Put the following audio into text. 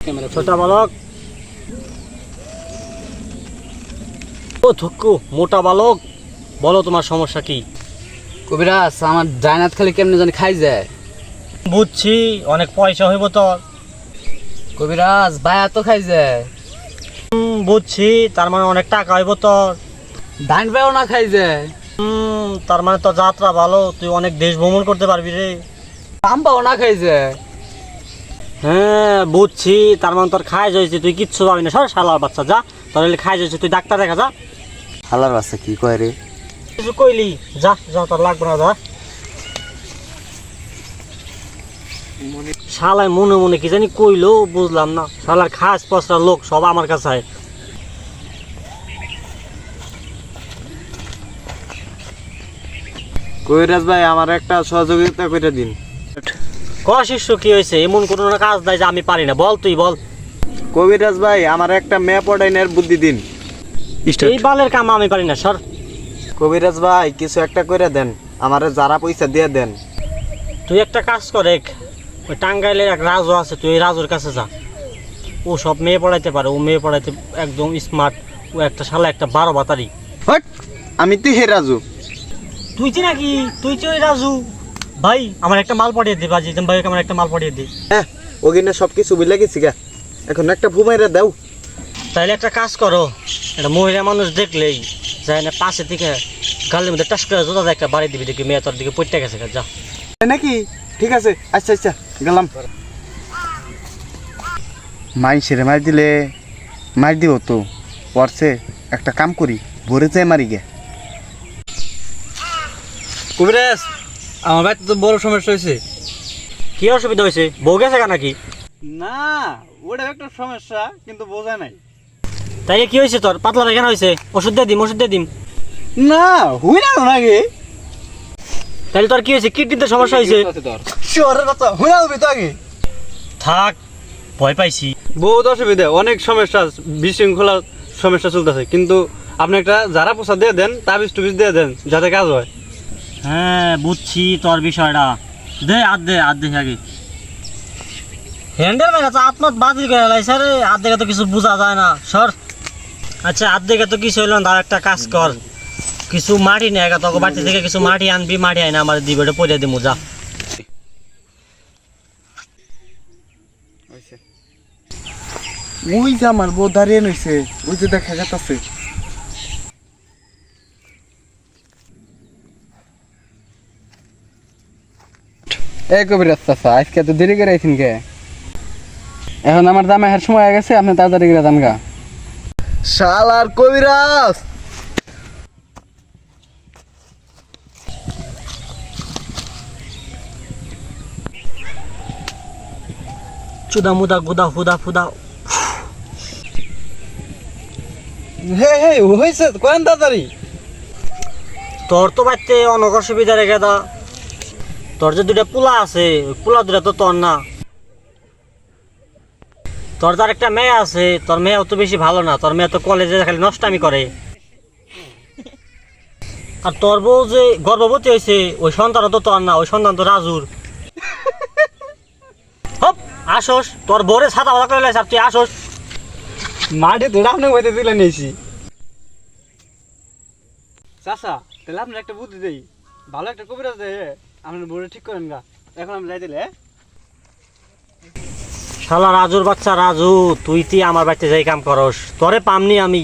ছোটা বালক, ও থুক্কু মোটা বালক, বলো তোমার সমস্যা কি? কবিরাজ আমার জায়নাত খালি কেমনে জানি খাই যায়। বুঝছি, অনেক পয়সা হইব তোর। কবিরাজ বায়া তো খাই যায়। বুঝছি, তার মানে অনেক টাকা হইব তোর। ডাইন বায়াও না খাই যায়। তার মানে তোর যাত্রা ভালো, তুই অনেক দেশ ভ্রমণ করতে পারবি রে। পাম্পাও না খাই যায়। হ্যাঁ বুঝছি, তার মানে তোর খাই হয়েছে, তুই কিচ্ছু পাবি না। সর শালার বাচ্চা, যা, তোর খাই হয়েছে, তুই ডাক্তার দেখা যা। হালার বাচ্চা কি কয় রে? কিছু কইলি, যা যা, তোর লাগবে না, যা। শালায় মনে মনে কি জানি কইলো, বুঝলাম না। শালার খাস পচরা লোক সব আমার কাছে আয়। কবিরাজ ভাই আমার একটা সহযোগিতা করে দিন। ক শিষ্য, কি হয়েছে? এমন কোনো না কাজ নাই যে আমি পারি না, বল তুই বল। কবিরাজ ভাই আমার একটা মেয়ে পড়াইনের বুদ্ধি দিন। এই বালের কাম আমি পারি না, সর। কবিরাজ ভাই কিছু একটা করে দেন, আমারে যারা পয়সা দিয়ে দেন। তুই একটা কাজ কর, ওই টাঙ্গাইলের এক রাজু আছে, তুই ওই রাজুর কাছে যা। ও সব মেয়ে পড়াইতে পারে, ও মেয়ে পড়াইতে একদম স্মার্ট। ও একটা শালা, একটা 12 বাতারি। হট, আমি তুই হে রাজু। তুই কি নাকি? তুই কি ওই রাজু? ভাই আমার একটা মাল পাঠিয়ে দে, বাজি ভাই আমার একটা মাল পাঠিয়ে দে। হ্যাঁ, ওগিনে সব কিছু বুঝলে গেছি গা, এখন একটা ঘুমাইরে দাও। তাইলে একটা কাজ করো, একটা মহিলা মানুষ দেখলেই যায় না, পাশে থেকে গালের মধ্যে টাস করে জোতা একটা বাড়ি দিবি, দেখি মেয়ে তোর দিকে পড়তে গেছে, যা। তাই নাকি? ঠিক আছে, আচ্ছা আচ্ছা গেলাম। মাই সেরে মার দিলে মার দিব তো, পরছে একটা কাম করি, ভরে যায় মারি গে। কবিরাজ আমার বাড়িতে তো বড় সমস্যা হয়েছে। কি অসুবিধা হয়েছে? বউ গেছে কেন নাকি? না, ওটা একটা সমস্যা কিন্তু বোঝা নাই। তাইলে কি হয়েছে তোর? পাতলা পায়খানা হয়েছে? ওষুধ দিয়ে দিম, ওষুধ দিয়ে দিম। না, হুই না নাকি? তাইলে তোর কি হয়েছে? কিডনিতে সমস্যা হয়েছে? শহরের বাচ্চা হুই না তো আগে। থাক, ভয় পাইছি। বহুত অসুবিধা, অনেক সমস্যা, বিশৃঙ্খলা সমস্যা চলতেছে, কিন্তু আপনি একটা যারা পোষা দিয়ে দেন, তাবিজ টুবিজ দিয়ে দেন, যাতে কাজ হয়। হ্যাঁ বুঝছি তোর বিষয়টা। দে হাত দে, হাত দে আগে। হ্যান্ডেল মেরে আত্মত বাতিল করে লাইছে রে, হাত দেখে তো কিছু বোঝা যায় না, সর। আচ্ছা হাত দেখে তো কিছু হইল না, তার একটা কাজ কর, কিছু মাটি নেই, তোকে বাড়ি থেকে কিছু মাটি আনবি, মাটি আইনা আমার দিবে, ওটা পরে দিমু, যা। ওই যে আমার বউ দাঁড়িয়ে নইছে, ওই যে দেখা যাচ্ছে। এই কবিরাজ চাচা আজকে তো দেরি করে আইছেন কে? এখন আমার দামে হার সময় হয়ে গেছে, আপনি তাড়াতাড়ি করে যান গা। শালার কবিরাজ, চুদা মুদা গুদা হুদা ফুদা। হে হে হয়েছে, কয়েন তাড়াতাড়ি। তোর তো বাড়িতে অনেক অসুবিধা রেখে দা। তোর যে দুটা পোলা আছে, ওই পোলা দুটা তো তোর না। তোর যার একটা মেয়ে আছে, তোর মেয়েও তো বেশি ভালো না, তোর মেয়ে তো কলেজে খালি নষ্টামি করে। আর তোর বউ যে গর্ভবতী হয়েছে, ওই সন্তানও তো তোর না, ওই সন্তান তো রাজুর। হপ, আসোস, তোর বউরে ছাতা বাধা করে লাইছ, আর তুই আসোস। মাঠে তো আপনি বইতে তুলে নিয়েছি। চাচা, তাহলে আপনার একটা বুদ্ধি দেই, ভালো একটা কবিরাজ দেয়, আপনার বউটা ঠিক করেন গা। এখন আমি যাই দিলে। শালা রাজুর বাচ্চা রাজু, তুই আমার বাড়িতে যাই কাম করস, তোরে পামনি আমি।